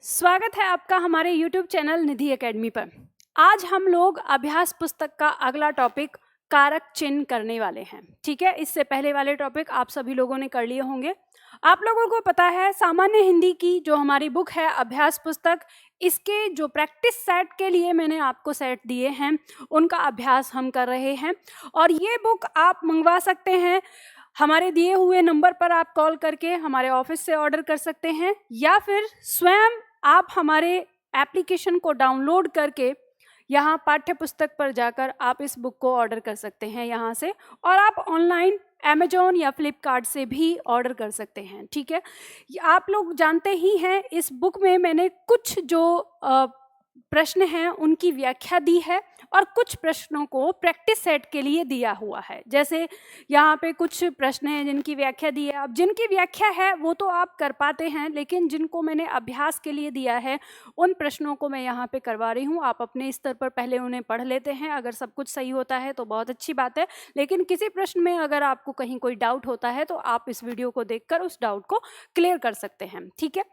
स्वागत है आपका हमारे YouTube चैनल निधि एकेडमी पर। आज हम लोग अभ्यास पुस्तक का अगला टॉपिक कारक चिन्ह करने वाले हैं। ठीक है, इससे पहले वाले टॉपिक आप सभी लोगों ने कर लिए होंगे। आप लोगों को पता है सामान्य हिंदी की जो हमारी बुक है अभ्यास पुस्तक, इसके जो प्रैक्टिस सेट के लिए मैंने आपको सेट दिए हैं उनका अभ्यास हम कर रहे हैं। और ये बुक आप मंगवा सकते हैं, हमारे दिए हुए नंबर पर आप कॉल करके हमारे ऑफिस से ऑर्डर कर सकते हैं, या फिर स्वयं आप हमारे एप्लीकेशन को डाउनलोड करके यहाँ पाठ्य पुस्तक पर जाकर आप इस बुक को ऑर्डर कर सकते हैं यहाँ से, और आप ऑनलाइन अमेजोन या फ्लिपकार्ट से भी ऑर्डर कर सकते हैं। ठीक है, आप लोग जानते ही हैं इस बुक में मैंने कुछ जो प्रश्न हैं उनकी व्याख्या दी है और कुछ प्रश्नों को प्रैक्टिस सेट के लिए दिया हुआ है। जैसे यहाँ पे कुछ प्रश्न हैं जिनकी व्याख्या दी है। अब जिनकी व्याख्या है वो तो आप कर पाते हैं, लेकिन जिनको मैंने अभ्यास के लिए दिया है उन प्रश्नों को मैं यहाँ पे करवा रही हूँ। आप अपने स्तर पर पहले उन्हें पढ़ लेते हैं, अगर सब कुछ सही होता है तो बहुत अच्छी बात है, लेकिन किसी प्रश्न में अगर आपको कहीं कोई डाउट होता है तो आप इस वीडियो को देखकर उस डाउट को क्लियर कर सकते हैं। ठीक है,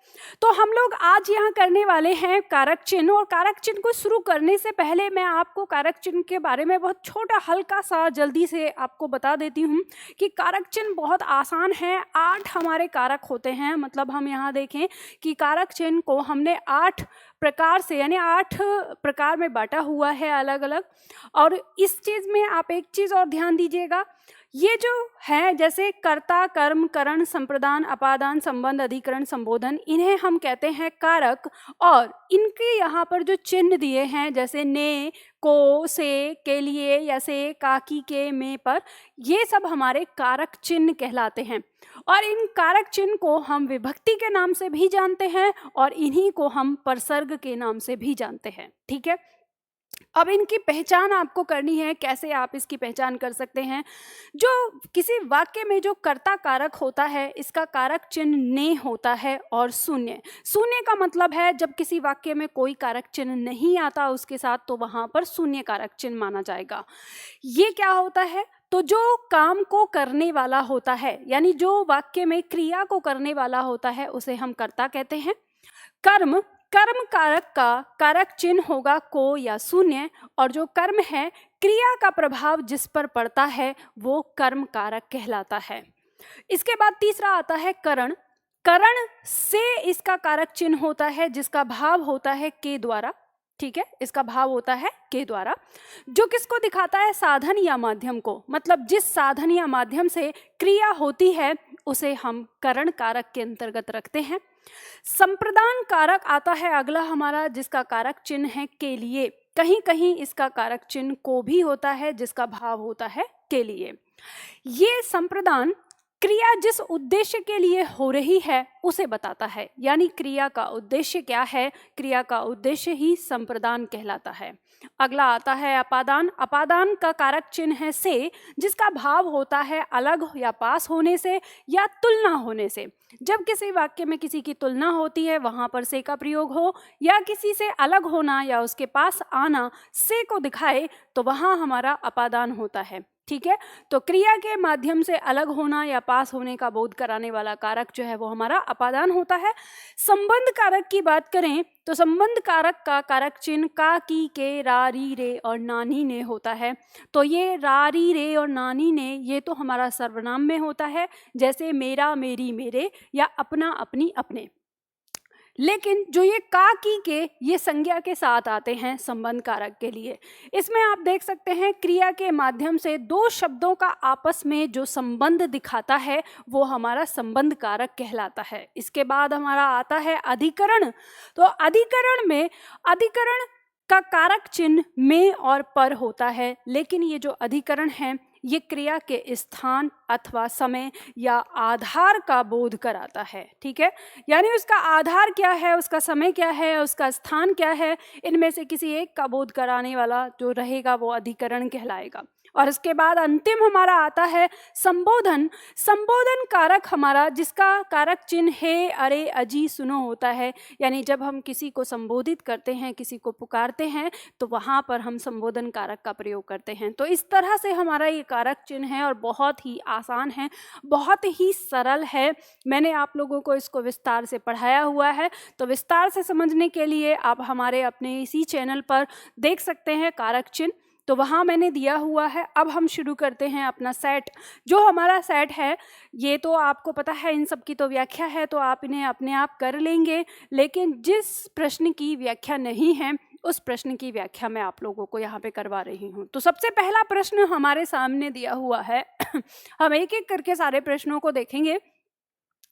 तो हम लोग आज यहाँ करने वाले हैं कारक चिन्ह। और कारक चिन्ह को शुरू करने से पहले मैं आपको कारक चिन्ह के बारे में बहुत छोटा हल्का सा जल्दी से आपको बता देती हूँ कि कारक चिन्ह बहुत आसान है। 8 हमारे कारक होते हैं, मतलब हम यहाँ देखें कि कारक चिन्ह को हमने 8 प्रकार से यानी 8 प्रकार में बांटा हुआ है अलग अलग। और इस चीज़ में आप एक चीज़ और ध्यान दीजिएगा, ये जो है जैसे कर्ता, कर्म, करण, संप्रदान, अपादान, संबंध, अधिकरण, संबोधन, इन्हें हम कहते हैं कारक। और इनके यहाँ पर जो चिन्ह दिए हैं जैसे ने, को, से, के लिए, या से, काकी, के, में पर, ये सब हमारे कारक चिन्ह कहलाते हैं। और इन कारक चिन्ह को हम विभक्ति के नाम से भी जानते हैं और इन्हीं को हम परसर्ग के नाम से भी जानते हैं। ठीक है, अब इनकी पहचान आपको करनी है। कैसे आप इसकी पहचान कर सकते हैं? जो किसी वाक्य में जो कर्ता कारक होता है इसका कारक चिन्ह ने होता है और शून्य। शून्य का मतलब है जब किसी वाक्य में कोई कारक चिन्ह नहीं आता उसके साथ, तो वहां पर शून्य कारक चिन्ह माना जाएगा। ये क्या होता है? तो जो काम को करने वाला होता है, यानी जो वाक्य में क्रिया को करने वाला होता है, उसे हम कर्ता कहते हैं। कर्म, कर्म कारक का कारक चिन्ह होगा को या शून्य, और जो कर्म है, क्रिया का प्रभाव जिस पर पड़ता है, वो कर्म कारक कहलाता है। इसके बाद तीसरा आता है करण। करण से इसका कारक चिन्ह होता है जिसका भाव होता है के द्वारा। ठीक है, इसका भाव होता है के द्वारा, जो किसको दिखाता है? साधन या माध्यम को। मतलब जिस साधन या माध्यम से क्रिया होती है उसे हम करण कारक के अंतर्गत रखते हैं। संप्रदान कारक आता है अगला हमारा, जिसका कारक चिन्ह है के लिए। कहीं कहीं इसका कारक चिन्ह को भी होता है जिसका भाव होता है के लिए। ये संप्रदान क्रिया जिस उद्देश्य के लिए हो रही है उसे बताता है, यानी क्रिया का उद्देश्य क्या है, क्रिया का उद्देश्य ही संप्रदान कहलाता है। अगला आता है अपादान। अपादान का कारक चिन्ह है से, जिसका भाव होता है अलग या पास होने से या तुलना होने से। जब किसी वाक्य में किसी की तुलना होती है वहां पर से का प्रयोग हो, या किसी से अलग होना या उसके पास आना से को दिखाए, तो वहां हमारा अपादान होता है। ठीक है, तो क्रिया के माध्यम से अलग होना या पास होने का बोध कराने वाला कारक जो है वो हमारा अपादान होता है। संबंध कारक की बात करें तो संबंध कारक का कारक चिन्ह का, की, के, रा, री, रे और नानी ने होता है। तो ये रा, री, रे और नानी ने ये तो हमारा सर्वनाम में होता है, जैसे मेरा, मेरी, मेरे, या अपना, अपनी, अपने। लेकिन जो ये का, की, के, ये संज्ञा के साथ आते हैं संबंध कारक के लिए। इसमें आप देख सकते हैं क्रिया के माध्यम से दो शब्दों का आपस में जो संबंध दिखाता है वो हमारा संबंध कारक कहलाता है। इसके बाद हमारा आता है अधिकरण। तो अधिकरण में अधिकरण का कारक चिन्ह में और पर होता है, लेकिन ये जो अधिकरण है ये क्रिया के स्थान अथवा समय या आधार का बोध कराता है। ठीक है, यानी उसका आधार क्या है, उसका समय क्या है, उसका स्थान क्या है, इनमें से किसी एक का बोध कराने वाला जो रहेगा वो अधिकरण कहलाएगा। और इसके बाद अंतिम हमारा आता है संबोधन। संबोधन कारक हमारा जिसका कारक चिन्ह हे, अरे, अजी, सुनो होता है, यानी जब हम किसी को संबोधित करते हैं, किसी को पुकारते हैं, तो वहाँ पर हम संबोधन कारक का प्रयोग करते हैं। तो इस तरह से हमारा ये कारक चिन्ह है और बहुत ही आसान है, बहुत ही सरल है। मैंने आप लोगों को इसको विस्तार से पढ़ाया हुआ है, तो विस्तार से समझने के लिए आप हमारे अपने इसी चैनल पर देख सकते हैं कारक चिन्ह, तो वहाँ मैंने दिया हुआ है। अब हम शुरू करते हैं अपना सेट। जो हमारा सेट है ये तो आपको पता है, इन सब की तो व्याख्या है, तो आप इन्हें अपने आप कर लेंगे, लेकिन जिस प्रश्न की व्याख्या नहीं है उस प्रश्न की व्याख्या मैं आप लोगों को यहाँ पे करवा रही हूँ। तो सबसे पहला प्रश्न हमारे सामने दिया हुआ है हम एक एक करके सारे प्रश्नों को देखेंगे।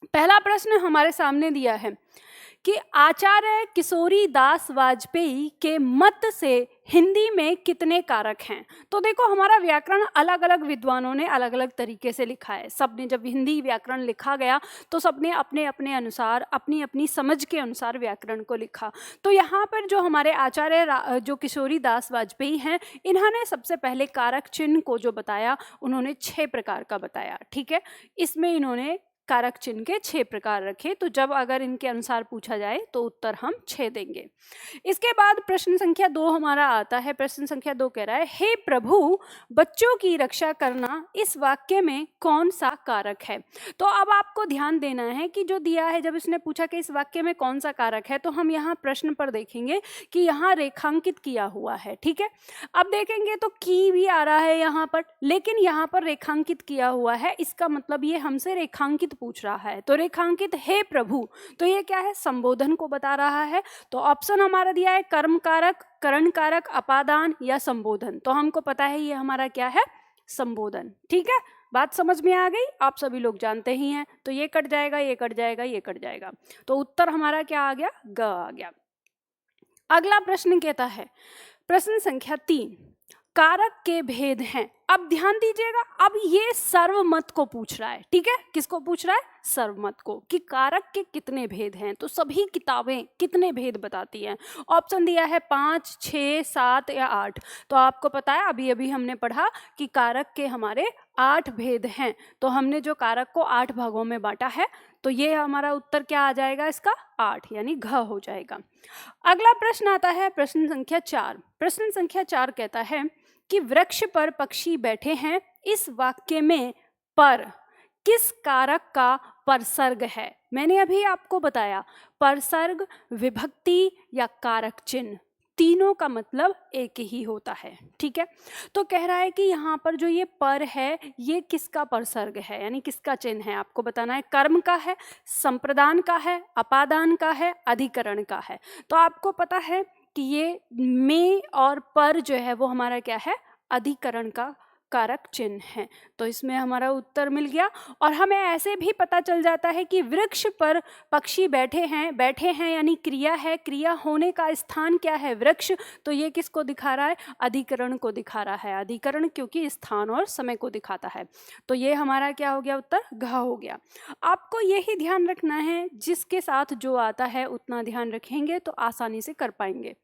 पहला प्रश्न हमारे सामने दिया है कि आचार्य किशोरी दास वाजपेयी के मत से हिंदी में कितने कारक हैं। तो देखो हमारा व्याकरण अलग अलग विद्वानों ने अलग अलग तरीके से लिखा है। सबने जब हिंदी व्याकरण लिखा गया तो सबने अपने अपने अनुसार, अपनी अपनी समझ के अनुसार व्याकरण को लिखा। तो यहाँ पर जो हमारे आचार्य जो किशोरी दास वाजपेयी हैं, इन्होंने सबसे पहले कारक चिन्ह को जो बताया उन्होंने 6 प्रकार का बताया। ठीक है, इसमें इन्होंने कारक चिन्ह के 6 प्रकार रखे। तो जब अगर इनके अनुसार पूछा जाए तो उत्तर हम 6 देंगे। इसके बाद प्रश्न संख्या 2 हमारा आता है। प्रश्न संख्या 2 कह रहा है, हे प्रभु, बच्चों की रक्षा करना इस वाक्य में कौन सा कारक है। तो अब आपको ध्यान देना है कि जो दिया है, जब इसने पूछा कि इस वाक्य में कौन सा कारक है, तो हम यहाँ प्रश्न पर देखेंगे कि यहाँ रेखांकित किया हुआ है। ठीक है, अब देखेंगे तो की भी आ रहा है यहाँ पर, लेकिन यहाँ पर रेखांकित किया हुआ है, इसका मतलब ये हमसे रेखांकित पूछ रहा है। तो रेखांकित हे प्रभु, तो ये क्या है, संबोधन को बता रहा है। तो ऑप्शन हमारा दिया है कर्म कारक, करण कारक, अपादान या संबोधन। तो हमको पता है ये हमारा क्या है, संबोधन। ठीक है, बात समझ में आ गई, आप सभी लोग जानते ही हैं। तो ये कट जाएगा, ये कट जाएगा, ये कट जाएगा, तो उत्तर हमारा क्या आ गया, ग आ गया। अगला प्रश्न कहता है, प्रश्न संख्या 3, कारक के भेद हैं। अब ध्यान दीजिएगा, अब ये सर्वमत को पूछ रहा है। ठीक है, किसको पूछ रहा है, सर्वमत को, कि कारक के कितने भेद हैं। तो सभी किताबें कितने भेद बताती हैं। ऑप्शन दिया है 5, 6, 7 या 8। तो आपको पता है, अभी अभी हमने पढ़ा कि कारक के हमारे 8 भेद हैं। तो हमने जो कारक को 8 भागों में बांटा है, तो ये हमारा उत्तर क्या आ जाएगा, इसका 8 यानी घ हो जाएगा। अगला प्रश्न आता है प्रश्न संख्या 4। प्रश्न संख्या 4 कहता है कि वृक्ष पर पक्षी बैठे हैं, इस वाक्य में पर किस कारक का परसर्ग है। मैंने अभी आपको बताया, परसर्ग, विभक्ति या कारक चिन्ह, तीनों का मतलब एक ही होता है। ठीक है, तो कह रहा है कि यहाँ पर जो ये पर है, ये किसका परसर्ग है, यानी किसका चिन्ह है, आपको बताना है। कर्म का है, संप्रदान का है, अपादान का है, अधिकरण का है। तो आपको पता है कि ये में और पर जो है वो हमारा क्या है, अधिकरण का कारक चिन्ह है। तो इसमें हमारा उत्तर मिल गया। और हमें ऐसे भी पता चल जाता है कि वृक्ष पर पक्षी बैठे हैं यानी क्रिया है, क्रिया होने का स्थान क्या है, वृक्ष। तो ये किसको दिखा रहा है, अधिकरण को दिखा रहा है। अधिकरण क्योंकि स्थान और समय को दिखाता है। तो ये हमारा क्या हो गया, उत्तर घ हो गया। आपको यही ध्यान रखना है, जिसके साथ जो आता है उतना ध्यान रखेंगे तो आसानी से कर पाएंगे।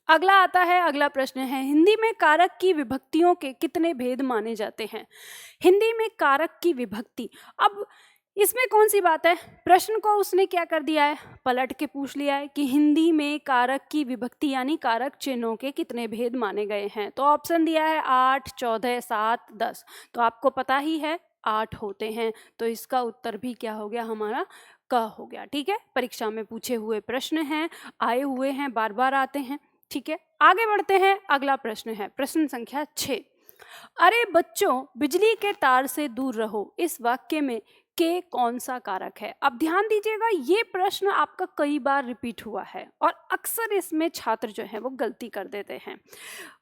अगला आता है, अगला प्रश्न है, हिंदी में कारक की विभक्तियों के कितने भेद माने जाते हैं। हिंदी में कारक की विभक्ति, अब इसमें कौन सी बात है, प्रश्न को उसने क्या कर दिया है, पलट के पूछ लिया है कि हिंदी में कारक की विभक्ति यानी कारक चिन्हों के कितने भेद माने गए हैं। तो ऑप्शन दिया है 8, 14, 7, 10। तो आपको पता ही है 8 होते हैं। तो इसका उत्तर भी क्या हो गया, हमारा क हो गया। ठीक है, परीक्षा में पूछे हुए प्रश्न हैं, आए हुए हैं, बार बार आते हैं। ठीक है, आगे बढ़ते हैं। अगला प्रश्न है प्रश्न संख्या 6, अरे बच्चों, बिजली के तार से दूर रहो, इस वाक्य में के कौन सा कारक है। अब ध्यान दीजिएगा, ये प्रश्न आपका कई बार रिपीट हुआ है और अक्सर इसमें छात्र जो है वो गलती कर देते हैं।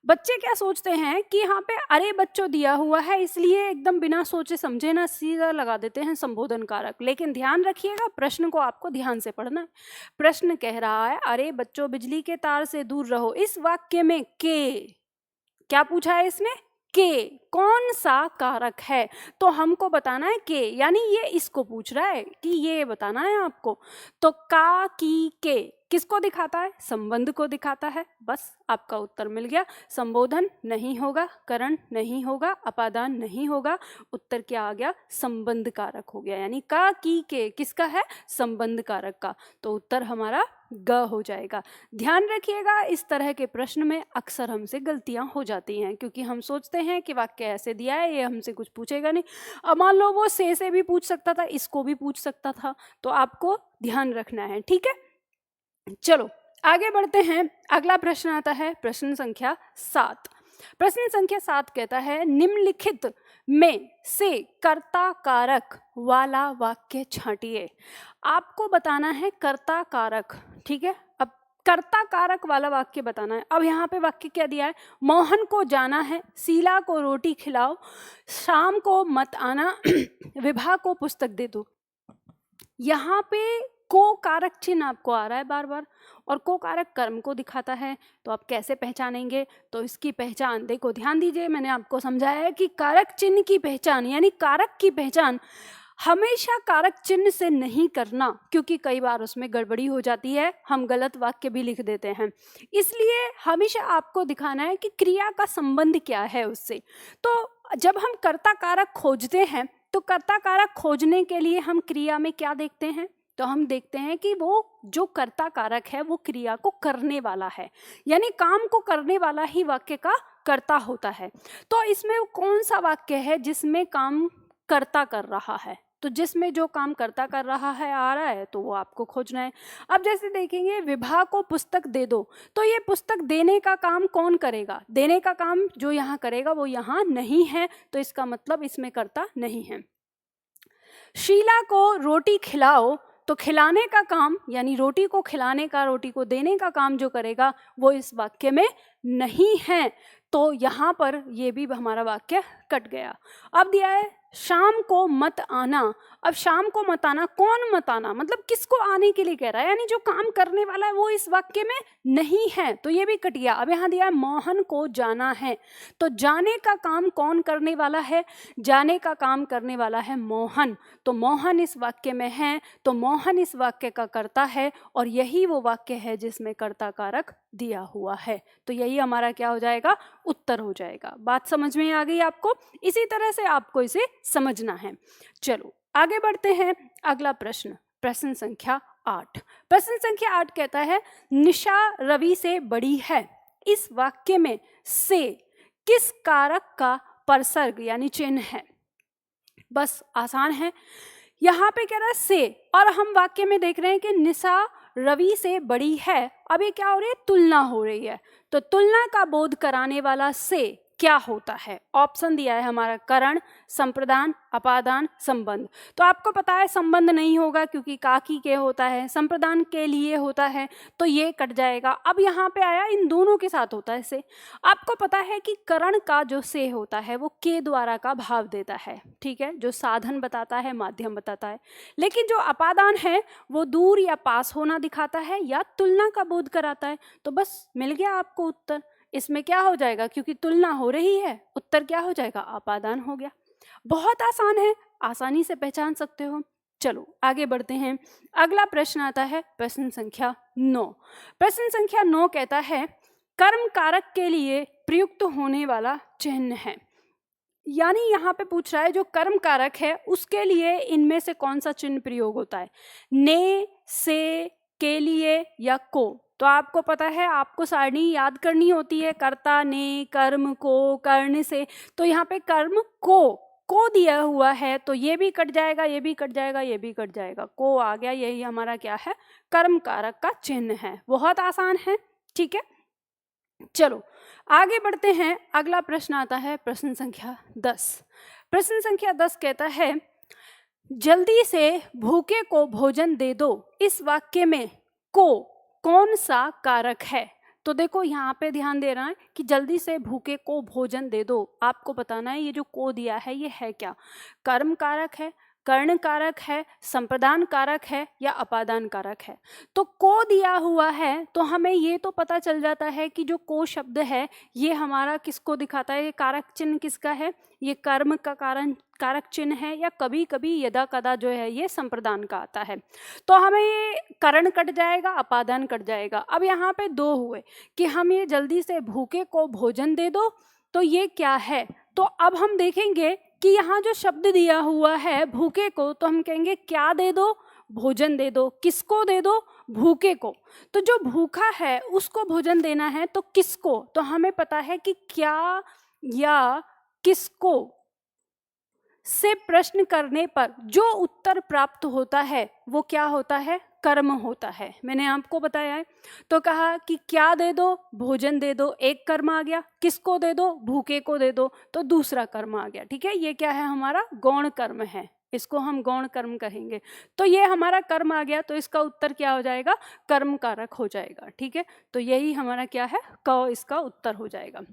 बच्चे क्या सोचते हैं कि यहाँ पे अरे बच्चों दिया हुआ है, इसलिए एकदम बिना सोचे समझे ना सीधा लगा देते हैं संबोधन कारक। लेकिन ध्यान रखिएगा, प्रश्न को आपको ध्यान से पढ़ना है। प्रश्न कह रहा है, अरे बच्चों, बिजली के तार से दूर रहो, इस वाक्य में के, क्या पूछा है इसने, के कौन सा कारक है। तो हमको बताना है के, यानी ये इसको पूछ रहा है कि ये बताना है आपको। तो का, की, के, किसको दिखाता है? संबंध को दिखाता है। बस आपका उत्तर मिल गया। संबोधन नहीं होगा, करण नहीं होगा, अपादान नहीं होगा, उत्तर क्या आ गया? संबंध कारक हो गया। यानी का, की, के किसका है? संबंध कारक का। तो उत्तर हमारा ग हो जाएगा। ध्यान रखिएगा, इस तरह के प्रश्न में अक्सर हमसे गलतियां हो जाती हैं, क्योंकि हम सोचते हैं कि वाक्य ऐसे दिया है, ये हमसे कुछ पूछेगा नहीं। अब मान लो वो से भी पूछ सकता था, इसको भी पूछ सकता था, तो आपको ध्यान रखना है। ठीक है, चलो आगे बढ़ते हैं। अगला प्रश्न आता है प्रश्न संख्या 7। प्रश्न संख्या 7 कहता है निम्नलिखित में से कर्ता कारक वाला वाक्य छांटिए। आपको बताना है कर्ता कारक। ठीक है, अब कर्ता कारक वाला वाक्य बताना है। अब यहाँ पे वाक्य क्या दिया है? मोहन को जाना है, शीला को रोटी खिलाओ, शाम को मत आना, विभा को पुस्तक दे दो। यहाँ पे को कारक चिन्ह आपको आ रहा है बार बार, और को कारक कर्म को दिखाता है। तो आप कैसे पहचानेंगे? तो इसकी पहचान देखो, ध्यान दीजिए, मैंने आपको समझाया है कि कारक चिन्ह की पहचान यानी कारक की पहचान हमेशा कारक चिन्ह से नहीं करना, क्योंकि कई बार उसमें गड़बड़ी हो जाती है, हम गलत वाक्य भी लिख देते हैं। इसलिए हमेशा आपको दिखाना है कि क्रिया का संबंध क्या है उससे। तो जब हम कर्ता कारक खोजते हैं, तो कर्ता कारक खोजने के लिए हम क्रिया में क्या देखते हैं? तो हम देखते हैं कि वो जो कर्ता कारक है वो क्रिया को करने वाला है, यानी काम को करने वाला ही वाक्य का कर्ता होता है। तो इसमें कौन सा वाक्य है जिसमें काम कर्ता कर रहा है? तो जिसमें जो काम कर्ता कर रहा है आ रहा है, तो वो आपको खोजना है। अब जैसे देखेंगे विभा को पुस्तक दे दो, तो ये पुस्तक देने का काम कौन करेगा? देने का काम जो यहाँ करेगा वो यहाँ नहीं है, तो इसका मतलब इसमें कर्ता नहीं है। शीला को रोटी खिलाओ, तो खिलाने का काम यानी रोटी को खिलाने का, रोटी को देने का काम जो करेगा वो इस वाक्य में नहीं है, तो यहाँ पर ये भी हमारा वाक्य कट गया। अब दिया है शाम को मत आना। अब शाम को मत आना, कौन मत आना? मतलब किसको आने के लिए कह रहा है? यानी जो काम करने वाला है वो इस वाक्य में नहीं है, तो ये भी कट गया। अब यहाँ दिया है मोहन को जाना है, तो जाने का काम कौन करने वाला है? जाने का काम करने वाला है मोहन, तो मोहन इस वाक्य में है, तो मोहन इस वाक्य का कर्ता है, और यही वो वाक्य है जिसमें कर्ता कारक दिया हुआ है। तो यही हमारा क्या हो जाएगा? उत्तर हो जाएगा। बात समझ में आ गई आपको? इसी तरह से आपको इसे समझना है। चलो आगे बढ़ते हैं। अगला प्रश्न, प्रश्न संख्या 8। प्रश्न संख्या 8 कहता है निशा रवि से बड़ी है। इस वाक्य में से किस कारक का परसर्ग यानी चिन्ह है? बस आसान है, यहाँ पे कह रहा है से, और हम वाक्य में देख रहे हैं कि निशा रवि से बड़ी है। अब ये क्या हो रही है? तुलना हो रही है। तो तुलना का बोध कराने वाला से क्या होता है? ऑप्शन दिया है हमारा करण, संप्रदान, अपादान, संबंध। तो आपको पता है संबंध नहीं होगा क्योंकि काकी के होता है, संप्रदान के लिए होता है, तो ये कट जाएगा। अब यहाँ पे आया इन दोनों के साथ होता है से। आपको पता है कि करण का जो से होता है वो के द्वारा का भाव देता है, ठीक है, जो साधन बताता है, माध्यम बताता है। लेकिन जो अपादान है वो दूर या पास होना दिखाता है या तुलना का बोध कराता है। तो बस मिल गया आपको उत्तर। इसमें क्या हो जाएगा? क्योंकि तुलना हो रही है, उत्तर क्या हो जाएगा? अपादान हो गया। बहुत आसान है, आसानी से पहचान सकते हो। चलो आगे बढ़ते हैं। अगला प्रश्न आता है प्रश्न संख्या 9। प्रश्न संख्या 9 कहता है कर्म कारक के लिए प्रयुक्त होने वाला चिन्ह है। यानी यहाँ पे पूछ रहा है जो कर्म कारक है उसके लिए इनमें से कौन सा चिन्ह प्रयोग होता है? ने, से, के लिए या को? तो आपको पता है, आपको सारणी याद करनी होती है, कर्ता, ने, कर्म, को, कर्ण से। तो यहाँ पे कर्म को दिया हुआ है, तो ये भी कट जाएगा, ये भी कट जाएगा, ये भी कट जाएगा, को आ गया। यही हमारा क्या है? कर्म कारक का चिन्ह है। बहुत आसान है, ठीक है। चलो आगे बढ़ते हैं। अगला प्रश्न आता है प्रश्न संख्या 10। प्रश्न संख्या 10 कहता है जल्दी से भूखे को भोजन दे दो। इस वाक्य में को कौन सा कारक है? तो देखो यहाँ पे ध्यान दे रहा है कि जल्दी से भूखे को भोजन दे दो। आपको बताना है ये जो को दिया है ये है क्या? कर्म कारक है। कर्ण कारक है, संप्रदान कारक है या अपादान कारक है। तो को दिया हुआ है तो हमें ये तो पता चल जाता है कि जो को शब्द है ये हमारा किसको दिखाता है, ये कारक चिन्ह किसका है, ये कर्म का कारक चिन्ह है, या कभी कभी यदा कदा जो है ये संप्रदान का आता है। तो हमें ये कर्ण कट जाएगा, अपादान कट जाएगा। अब यहाँ पे दो हुए कि हम ये जल्दी से भूखे को भोजन दे दो, तो ये क्या है। तो अब हम देखेंगे कि यहाँ जो शब्द दिया हुआ है भूखे को, तो हम कहेंगे क्या दे दो, भोजन दे दो। किसको दे दो, भूखे को। तो जो भूखा है उसको भोजन देना है, तो किसको, तो हमें पता है कि क्या या किसको से प्रश्न करने पर जो उत्तर प्राप्त होता है वो क्या होता है, कर्म होता है। मैंने आपको बताया है। तो कहा कि क्या दे दो, भोजन दे दो, एक कर्म आ गया। किसको दे दो, भूखे को दे दो, तो दूसरा कर्म आ गया। ठीक है, ये क्या है, हमारा गौण कर्म है, इसको हम गौण कर्म कहेंगे। तो ये हमारा कर्म आ गया, तो इसका उत्तर क्या हो जाएगा, कर्म कारक हो जाएगा। ठीक है, तो यही हमारा क्या है, क इसका उत्तर हो जाएगा।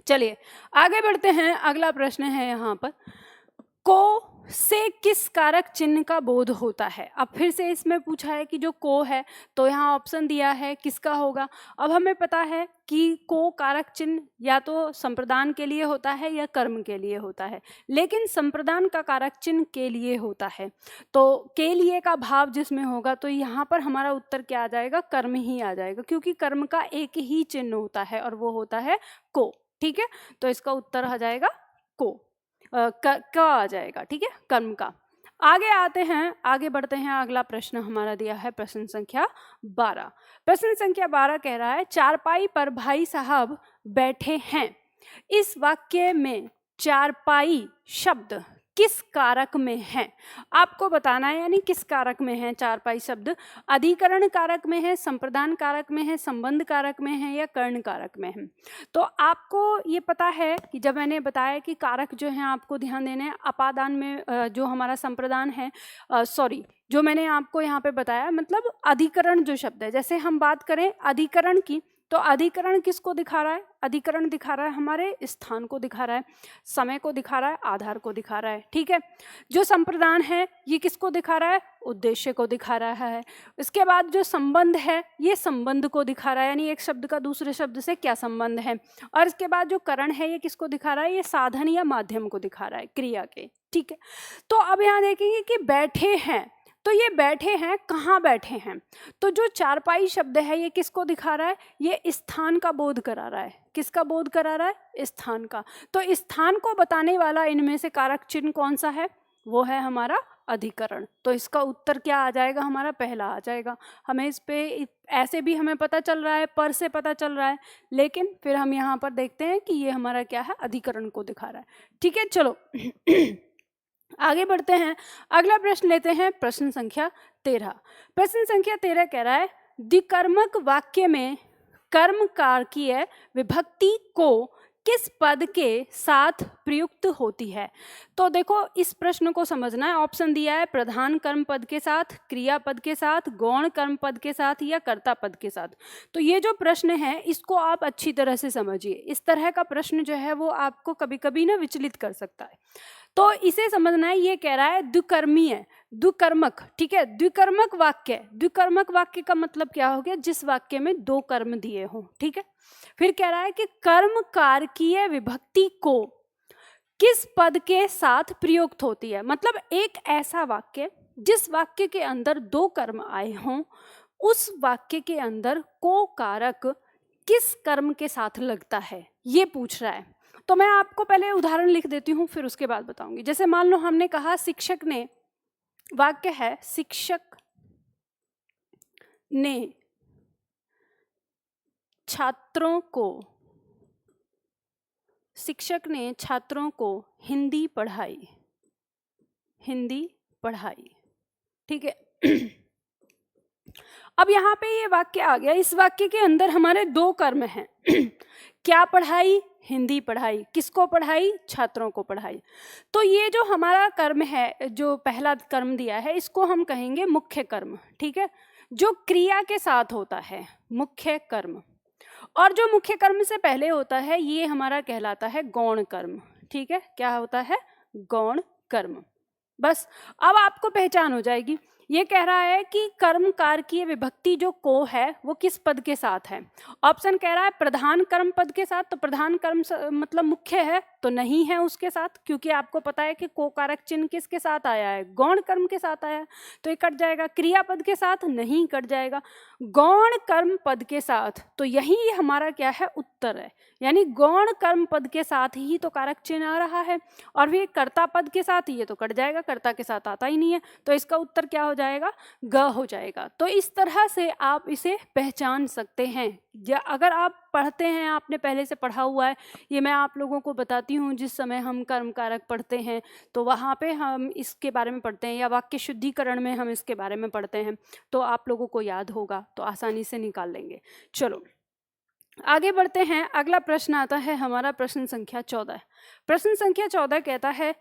चलिए आगे बढ़ते हैं। अगला प्रश्न है यहाँ पर, को से किस कारक चिन्ह का बोध होता है। अब फिर से इसमें पूछा है कि जो को है, तो यहाँ ऑप्शन दिया है किसका होगा। अब हमें पता है कि को कारक चिन्ह या तो संप्रदान के लिए होता है या कर्म के लिए होता है, लेकिन संप्रदान का कारक चिन्ह के लिए होता है। तो के लिए का भाव जिसमें होगा, तो यहाँ पर हमारा उत्तर क्या आ जाएगा, कर्म ही आ जाएगा, क्योंकि कर्म का एक ही चिन्ह होता है और वो होता है को। ठीक है, तो इसका उत्तर आ जाएगा को, का आ जाएगा। ठीक है, कर्म का। आगे आते हैं, आगे बढ़ते हैं। अगला प्रश्न हमारा दिया है प्रश्न संख्या 12। प्रश्न संख्या 12 कह रहा है, चारपाई पर भाई साहब बैठे हैं। इस वाक्य में चारपाई शब्द किस कारक में है, आपको बताना है, यानी किस कारक में है चारपाई शब्द। अधिकरण कारक में है, संप्रदान कारक में है, संबंध कारक में है या कर्ण कारक में है। तो आपको ये पता है कि जब मैंने बताया कि कारक जो है आपको ध्यान देने हैं, अपादान में जो हमारा संप्रदान है, सॉरी, जो मैंने आपको यहाँ पे बताया, मतलब अधिकरण जो शब्द है, जैसे हम बात करें अधिकरण की, तो अधिकरण किसको दिखा रहा है, अधिकरण दिखा रहा है हमारे स्थान को दिखा रहा है, समय को दिखा रहा है, आधार को दिखा रहा है। ठीक है, जो संप्रदान है ये किसको दिखा रहा है, उद्देश्य को दिखा रहा है। इसके बाद जो संबंध है ये संबंध को दिखा रहा है, यानी एक शब्द का दूसरे शब्द से क्या संबंध है। और इसके बाद जो करण है ये किसको दिखा रहा है, ये साधन या माध्यम को दिखा रहा है, क्रिया के। ठीक है, तो अब यहाँ देखेंगे कि बैठे हैं, तो ये बैठे हैं, कहाँ बैठे हैं, तो जो चारपाई शब्द है ये किसको दिखा रहा है, ये स्थान का बोध करा रहा है। किसका बोध करा रहा है, स्थान का। तो स्थान को बताने वाला इनमें से कारक चिन्ह कौन सा है, वो है हमारा अधिकरण। तो इसका उत्तर क्या आ जाएगा, हमारा पहला आ जाएगा। हमें इस पे ऐसे भी हमें पता चल रहा है, पर से पता चल रहा है, लेकिन फिर हम यहाँ पर देखते हैं कि ये हमारा क्या है, अधिकरण को दिखा रहा है। ठीक है, चलो आगे बढ़ते हैं। अगला प्रश्न लेते हैं, प्रश्न संख्या 13। प्रश्न संख्या 13 कह रहा है, द्विकर्मक वाक्य में कर्म कारकीय विभक्ति को किस पद के साथ प्रयुक्त होती है। तो देखो इस प्रश्न को समझना है। ऑप्शन दिया है प्रधान कर्म पद के साथ, क्रिया पद के साथ, गौण कर्म पद के साथ या कर्ता पद के साथ। तो ये जो प्रश्न है इसको आप अच्छी तरह से समझिए। इस तरह का प्रश्न जो है वो आपको कभी कभी ना विचलित कर सकता है, तो इसे समझना है। ये कह रहा है द्विकर्मीय, द्विकर्मक। ठीक है, द्विकर्मक वाक्य, द्विकर्मक वाक्य का मतलब क्या हो गया, जिस वाक्य में दो कर्म दिए हों। ठीक है, फिर कह रहा है कि कर्म कारकीय विभक्ति को किस पद के साथ प्रयुक्त होती है। मतलब एक ऐसा वाक्य जिस वाक्य के अंदर दो कर्म आए हों, उस वाक्य के अंदर को कारक किस कर्म के साथ लगता है, ये पूछ रहा है। तो मैं आपको पहले उदाहरण लिख देती हूँ, फिर उसके बाद बताऊंगी। जैसे मान लो हमने कहा शिक्षक ने, वाक्य है शिक्षक ने छात्रों को हिंदी पढ़ाई, हिंदी पढ़ाई। ठीक है अब यहाँ पे ये वाक्य आ गया। इस वाक्य के अंदर हमारे दो कर्म हैं क्या पढ़ाई, हिंदी पढ़ाई। किसको पढ़ाई, छात्रों को पढ़ाई। तो ये जो हमारा कर्म है, जो पहला कर्म दिया है, इसको हम कहेंगे मुख्य कर्म। ठीक है, जो क्रिया के साथ होता है, मुख्य कर्म। और जो मुख्य कर्म से पहले होता है ये हमारा कहलाता है गौण कर्म। ठीक है, क्या होता है, गौण कर्म। बस अब आपको पहचान हो जाएगी। ये कह रहा है कि कर्म कारकीय विभक्ति जो को है वो किस पद के साथ है। ऑप्शन कह रहा है प्रधान कर्म पद के साथ, तो प्रधान कर्म मतलब मुख्य है तो नहीं है उसके साथ, क्योंकि आपको पता है कि को कारक चिन्ह किसके साथ आया है, गौण कर्म के साथ आया है, तो ये कट जाएगा। क्रिया पद के साथ नहीं, कट जाएगा। गौण कर्म पद के साथ, तो यही हमारा क्या है, उत्तर है। यानी गौण कर्म पद के साथ ही तो कारक चिन्ह आ रहा है, और फिर कर्ता पद के साथ ये तो कट जाएगा, कर्ता के साथ आता ही नहीं है, तो इसका उत्तर क्या हो जाएगा, ग हो जाएगा। तो इस तरह से आप इसे पहचान सकते हैं। अगर आप पढ़ते हैं, आपने पहले से पढ़ा हुआ है, ये मैं आप लोगों को बताती हूँ, जिस समय हम कर्म कारक पढ़ते हैं तो वहाँ पे हम इसके बारे में पढ़ते हैं, या वाक्य शुद्धिकरण में हम इसके बारे में पढ़ते हैं, तो आप लोगों को याद होगा, तो आसानी से निकाल लेंगे। चलो आगे बढ़ते हैं। अगला प्रश्न आता है हमारा प्रश्न संख्या 14। प्रश्न संख्या 14 कहता है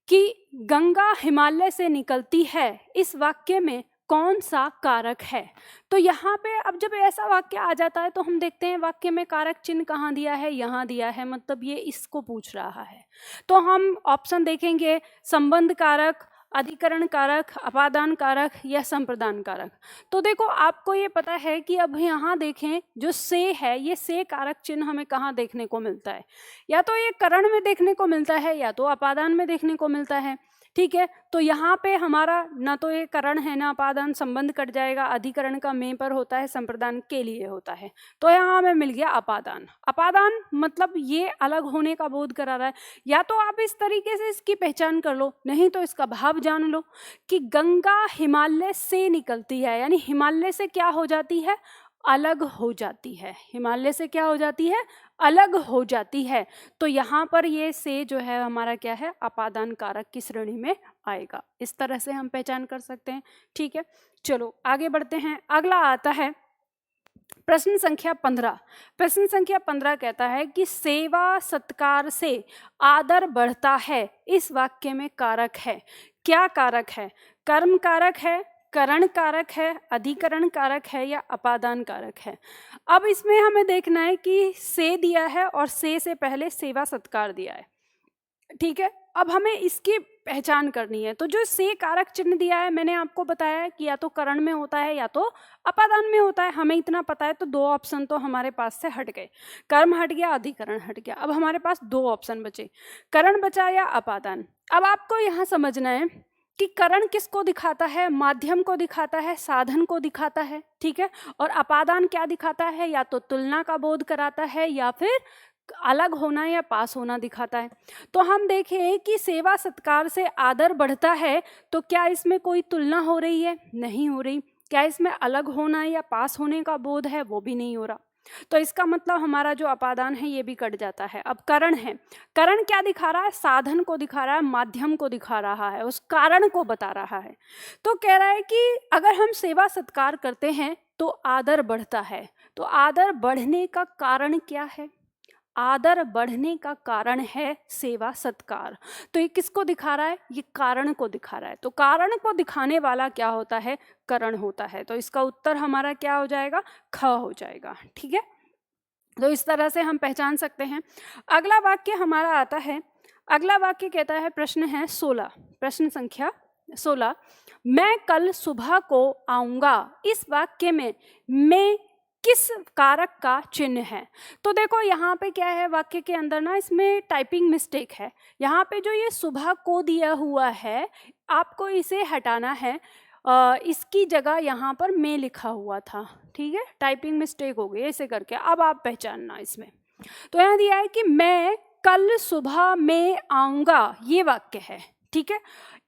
कि गंगा हिमालय से निकलती है, इस वाक्य में कौन सा कारक है। तो यहाँ पे अब जब ऐसा वाक्य आ जाता है तो हम देखते हैं वाक्य में कारक चिन्ह कहाँ दिया है, यहाँ दिया है, मतलब ये इसको पूछ रहा है। तो हम ऑप्शन देखेंगे, संबंध कारक, अधिकरण कारक, अपादान कारक या संप्रदान कारक। तो देखो आपको ये पता है कि अब यहाँ देखें जो से है, ये से कारक चिन्ह हमें कहाँ देखने को मिलता है, या तो ये करण में देखने को मिलता है या तो अपादान में देखने को मिलता है। ठीक है, तो यहाँ पे हमारा ना तो ये करण है ना अपादान, संबंध कट जाएगा। अधिकरण का में पर होता है, संप्रदान के लिए होता है, तो यहाँ हमें मिल गया अपादान। अपादान मतलब ये अलग होने का बोध करा रहा है। या तो आप इस तरीके से इसकी पहचान कर लो, नहीं तो इसका भाव जान लो कि गंगा हिमालय से निकलती है, यानी हिमालय से क्या हो जाती है, अलग हो जाती है। हिमालय से क्या हो जाती है, अलग हो जाती है। तो यहाँ पर ये से जो है हमारा क्या है, अपादान कारक की श्रेणी में आएगा। इस तरह से हम पहचान कर सकते हैं। ठीक है, चलो आगे बढ़ते हैं। अगला आता है प्रश्न संख्या 15। प्रश्न संख्या 15 कहता है कि सेवा सत्कार से आदर बढ़ता है, इस वाक्य में कारक है। क्या कारक है, कर्म कारक है, करण कारक है, अधिकरण कारक है या अपादान कारक है। अब इसमें हमें देखना है कि से दिया है और से पहले सेवा सत्कार दिया है। ठीक है, अब हमें इसकी पहचान करनी है। तो जो से कारक चिन्ह दिया है, मैंने आपको बताया है कि या तो करण में होता है या तो अपादान में होता है। हमें इतना पता है, तो दो ऑप्शन तो हमारे पास से हट गए, कर्म हट गया, अधिकरण हट गया। अब हमारे पास दो ऑप्शन बचे, करण बचा या अपादान। अब आपको यहाँ समझना है कि करण किसको दिखाता है, माध्यम को दिखाता है, साधन को दिखाता है। ठीक है, और अपादान क्या दिखाता है, या तो तुलना का बोध कराता है या फिर अलग होना या पास होना दिखाता है। तो हम देखें कि सेवा सत्कार से आदर बढ़ता है, तो क्या इसमें कोई तुलना हो रही है, नहीं हो रही। क्या इसमें अलग होना या पास होने का बोध है, वो भी नहीं हो रहा। तो इसका मतलब हमारा जो अपादान है ये भी कट जाता है। अब करण है, करण क्या दिखा रहा है, साधन को दिखा रहा है, माध्यम को दिखा रहा है, उस कारण को बता रहा है। तो कह रहा है कि अगर हम सेवा सत्कार करते हैं तो आदर बढ़ता है। तो आदर बढ़ने का कारण क्या है, आदर बढ़ने का कारण है सेवा सत्कार। तो ये किसको दिखा रहा है, ये कारण को दिखा रहा है। तो कारण को दिखाने वाला क्या होता है, करण होता है। तो इसका उत्तर हमारा क्या हो जाएगा, ख हो जाएगा। ठीक है, तो इस तरह से हम पहचान सकते हैं। अगला वाक्य हमारा आता है, अगला वाक्य कहता है, प्रश्न है 16, प्रश्न संख्या 16, मैं कल सुबह को आऊंगा, इस वाक्य में मैं किस कारक का चिन्ह है। तो देखो यहाँ पे क्या है, वाक्य के अंदर ना इसमें टाइपिंग मिस्टेक है। यहाँ पे जो ये सुबह को दिया हुआ है, आपको इसे हटाना है। इसकी जगह यहाँ पर मैं लिखा हुआ था। ठीक है, टाइपिंग मिस्टेक हो गई ऐसे करके। अब आप पहचानना इसमें, तो यहाँ दिया है कि मैं कल सुबह में आऊँगा, ये वाक्य है। ठीक है,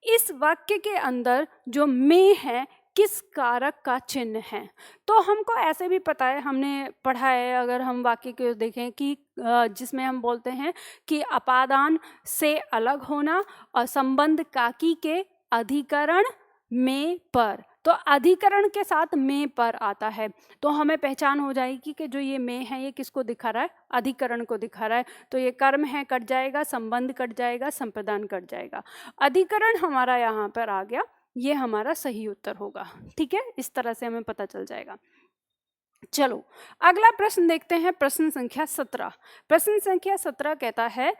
इस वाक्य के अंदर जो मैं है किस कारक का चिन्ह है। तो हमको ऐसे भी पता है, हमने पढ़ा है, अगर हम वाक्य को देखें कि जिसमें हम बोलते हैं कि अपादान से अलग होना और संबंध काकी के अधिकरण में पर, तो अधिकरण के साथ में पर आता है। तो हमें पहचान हो जाएगी कि जो ये में है ये किसको दिखा रहा है, अधिकरण को दिखा रहा है। तो ये कर्म है, कट जाएगा, संबंध कट जाएगा, संप्रदान कट जाएगा, अधिकरण हमारा यहाँ पर आ गया, ये हमारा सही उत्तर होगा। ठीक है, इस तरह से हमें पता चल जाएगा। चलो अगला प्रश्न देखते हैं, प्रश्न संख्या 17। प्रश्न संख्या 17 कहता है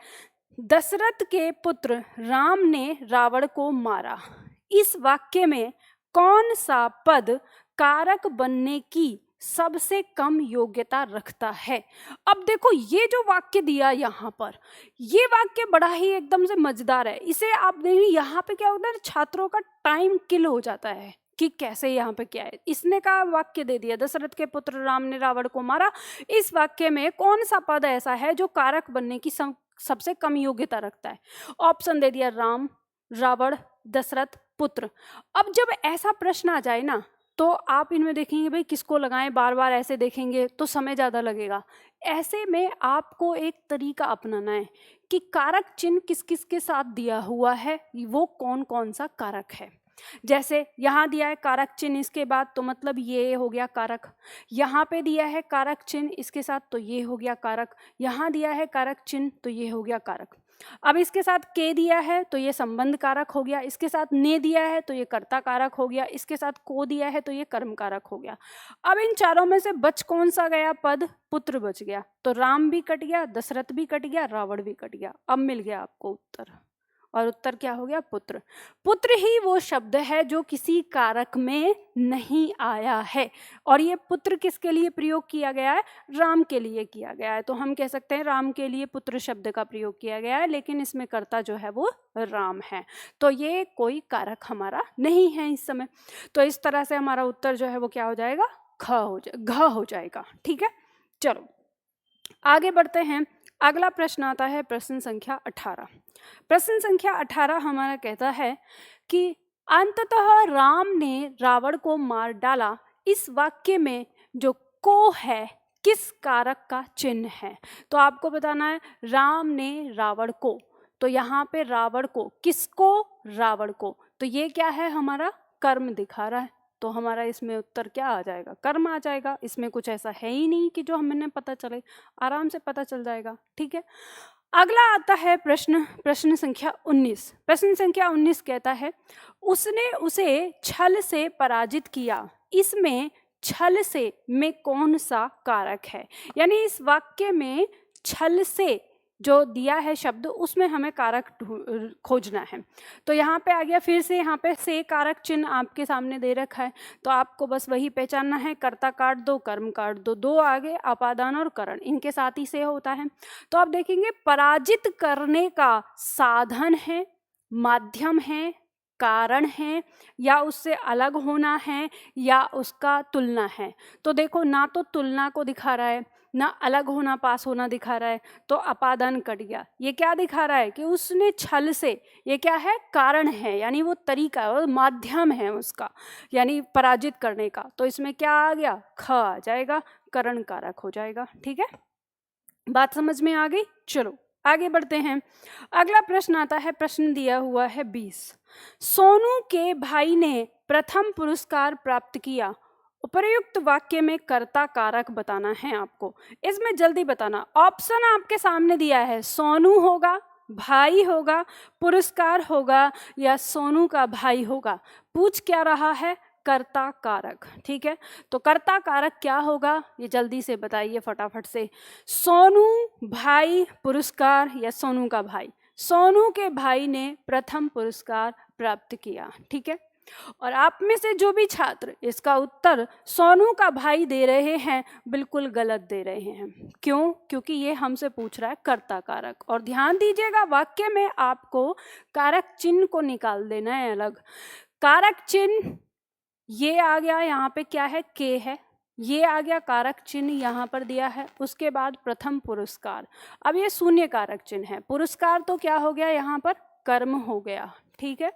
दशरथ के पुत्र राम ने रावण को मारा। इस वाक्य में कौन सा पद कारक बनने की सबसे कम योग्यता रखता है? अब देखो ये जो वाक्य दिया यहाँ पर, ये वाक्य बड़ा ही एकदम से मजेदार है। इसे आप देखिए, यहाँ पे क्या होता है, छात्रों का टाइम किल हो जाता है कि कैसे यहाँ पे क्या है। इसने कहा वाक्य दे दिया, दशरथ के पुत्र राम ने रावण को मारा। इस वाक्य में कौन सा पद ऐसा है जो कारक बनने की सबसे कम योग्यता रखता है? ऑप्शन दे दिया, राम, रावण, दशरथ, पुत्र। अब जब ऐसा प्रश्न आ जाए ना, तो आप इनमें देखेंगे भाई किसको लगाएं, बार बार ऐसे देखेंगे तो समय ज़्यादा लगेगा। ऐसे में आपको एक तरीका अपनाना है कि कारक चिन्ह किस किस के साथ दिया हुआ है, वो कौन कौन सा कारक है। जैसे यहाँ दिया है कारक चिन्ह इसके बाद, तो मतलब ये हो गया कारक। यहाँ पे दिया है कारक चिन्ह इसके साथ, तो ये हो गया कारक। यहाँ दिया है कारक चिन्ह, तो ये हो गया कारक। अब इसके साथ के दिया है तो ये संबंध कारक हो गया, इसके साथ ने दिया है तो ये कर्ता कारक हो गया, इसके साथ को दिया है तो ये कर्म कारक हो गया। अब इन चारों में से बच कौन सा गया पद? पुत्र बच गया। तो राम भी कट गया, दशरथ भी कट गया, रावण भी कट गया। अब मिल गया आपको उत्तर, और उत्तर क्या हो गया? पुत्र। पुत्र ही वो शब्द है जो किसी कारक में नहीं आया है, और ये पुत्र किसके लिए प्रयोग किया गया है? राम के लिए किया गया है। तो हम कह सकते हैं राम के लिए पुत्र शब्द का प्रयोग किया गया है, लेकिन इसमें कर्ता जो है वो राम है। तो ये कोई कारक हमारा नहीं है इस समय। तो इस तरह से हमारा उत्तर जो है वो क्या हो जाएगा? घ हो जाएगा। ठीक है, चलो आगे बढ़ते हैं। अगला प्रश्न आता है प्रश्न संख्या 18। प्रश्न संख्या 18 हमारा कहता है कि अंततः राम ने रावण को मार डाला। इस वाक्य में जो को है किस कारक का चिन्ह है? तो आपको बताना है राम ने रावण को, तो यहाँ पे रावण को, किसको? रावण को। तो ये क्या है? हमारा कर्म दिखा रहा है, तो हमारा इसमें उत्तर क्या आ जाएगा? कर्म आ जाएगा। इसमें कुछ ऐसा है ही नहीं कि जो हमें पता चले, आराम से पता चल जाएगा। ठीक है, अगला आता है प्रश्न संख्या 19। प्रश्न संख्या 19 कहता है उसने उसे छल से पराजित किया। इसमें छल से में कौन सा कारक है? यानी इस वाक्य में छल से जो दिया है शब्द, उसमें हमें कारक खोजना है। तो यहाँ पे आ गया फिर से, यहाँ पे से कारक चिन्ह आपके सामने दे रखा है, तो आपको बस वही पहचानना है। कर्ता काट दो, कर्म काट दो, दो आगे अपादान और करण, इनके साथ ही से होता है। तो आप देखेंगे पराजित करने का साधन है, माध्यम है, कारण है, या उससे अलग होना है, या उसका तुलना है। तो देखो ना तो तुलना को दिखा रहा है, ना अलग होना पास होना दिखा रहा है, तो अपादान कट गया। ये क्या दिखा रहा है कि उसने छल से, ये क्या है? कारण है, यानी वो तरीका, वो माध्यम है उसका, यानी पराजित करने का। तो इसमें क्या आ गया? ख आ जाएगा, करण कारक हो जाएगा। ठीक है, बात समझ में आ गई? चलो आगे बढ़ते हैं। अगला प्रश्न आता है, प्रश्न दिया हुआ है 20। सोनू के भाई ने प्रथम पुरस्कार प्राप्त किया। उपर्युक्त वाक्य में कर्ता कारक बताना है आपको। इसमें जल्दी बताना। ऑप्शन आपके सामने दिया है, सोनू होगा, भाई होगा, पुरस्कार होगा, या सोनू का भाई होगा। पूछ क्या रहा है? कर्ता कारक। ठीक है, तो कर्ता कारक क्या होगा? ये जल्दी से बताइए फटाफट से। सोनू, भाई, पुरस्कार, या सोनू का भाई? सोनू के भाई ने प्रथम पुरस्कार प्राप्त किया। ठीक है, और आप में से जो भी छात्र इसका उत्तर सोनू का भाई दे रहे हैं, बिल्कुल गलत दे रहे हैं। क्यों? क्योंकि ये हमसे पूछ रहा है कर्ता कारक। और ध्यान दीजिएगा, वाक्य में आपको कारक चिन्ह को निकाल देना है अलग। कारक चिन्ह ये आ गया, यहाँ पे क्या है? के है। ये आ गया कारक चिन्ह, यहाँ पर दिया है। उसके बाद प्रथम पुरस्कार। अब ये शून्य कारक चिन्ह है। पुरस्कार तो क्या हो गया? यहाँ पर कर्म हो गया। ठीक है,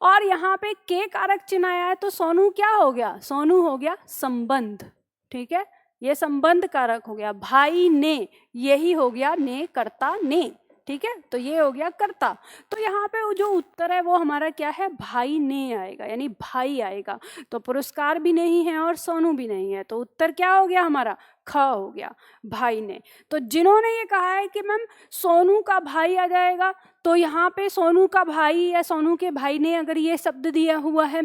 और यहाँ पे के कारक चिन्ह आया है, तो सोनू क्या हो गया? सोनू हो गया संबंध। ठीक है, ये संबंध कारक हो गया। भाई ने, यही हो गया ने, कर्ता ने। ठीक है, तो ये हो गया कर्ता। तो यहाँ पे जो उत्तर है वो हमारा क्या है? भाई ने आएगा, यानी भाई आएगा। तो पुरस्कार भी नहीं है और सोनू भी नहीं है, तो उत्तर क्या हो गया हमारा? ख हो गया, भाई ने। तो जिन्होंने ये कहा है कि मैम सोनू का भाई आ जाएगा, तो यहाँ पे सोनू का भाई या सोनू के भाई ने अगर ये शब्द दिया हुआ है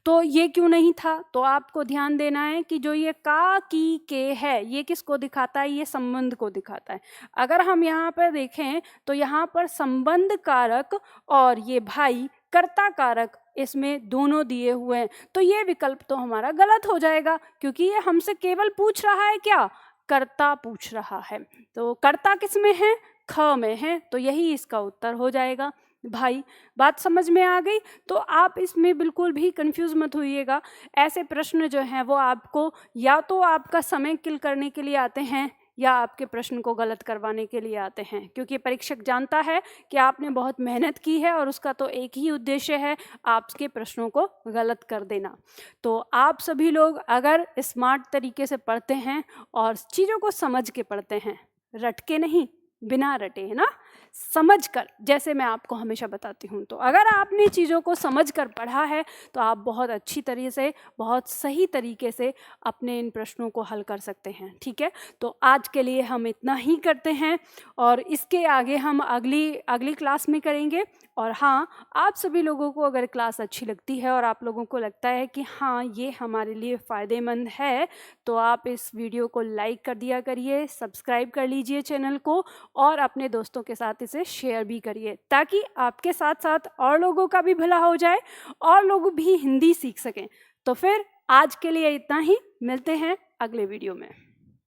तो ये क्यों नहीं था? तो आपको ध्यान देना है कि जो ये का, की, के है, ये किसको दिखाता है? ये संबंध को दिखाता है। अगर हम यहाँ पर देखें तो यहाँ पर संबंध कारक और ये भाई कर्ता कारक, इसमें दोनों दिए हुए हैं, तो ये विकल्प तो हमारा गलत हो जाएगा, क्योंकि ये हमसे केवल पूछ रहा है क्या? कर्ता पूछ रहा है। तो कर्ता किस में है? ख में है, तो यही इसका उत्तर हो जाएगा। भाई, बात समझ में आ गई? तो आप इसमें बिल्कुल भी कंफ्यूज मत होइएगा। ऐसे प्रश्न जो हैं वो आपको या तो आपका समय किल करने के लिए आते हैं या आपके प्रश्न को गलत करवाने के लिए आते हैं, क्योंकि परीक्षक जानता है कि आपने बहुत मेहनत की है और उसका तो एक ही उद्देश्य है, आपके प्रश्नों को गलत कर देना। तो आप सभी लोग अगर स्मार्ट तरीके से पढ़ते हैं और चीज़ों को समझ के पढ़ते हैं, रट के नहीं, बिना रटे, है ना, समझ कर, जैसे मैं आपको हमेशा बताती हूँ, तो अगर आपने चीज़ों को समझ कर पढ़ा है तो आप बहुत अच्छी तरीके से, बहुत सही तरीके से अपने इन प्रश्नों को हल कर सकते हैं। ठीक है, तो आज के लिए हम इतना ही करते हैं और इसके आगे हम अगली क्लास में करेंगे। और हाँ, आप सभी लोगों को अगर क्लास अच्छी लगती है और आप लोगों को लगता है कि हाँ ये हमारे लिए फ़ायदेमंद है, तो आप इस वीडियो को लाइक कर दिया करिए, सब्सक्राइब कर लीजिए चैनल को और अपने दोस्तों के साथ इसे शेयर भी करिए, ताकि आपके साथ साथ और लोगों का भी भला हो जाए और लोग भी हिंदी सीख सकें। तो फिर आज के लिए इतना ही, मिलते हैं अगले वीडियो में।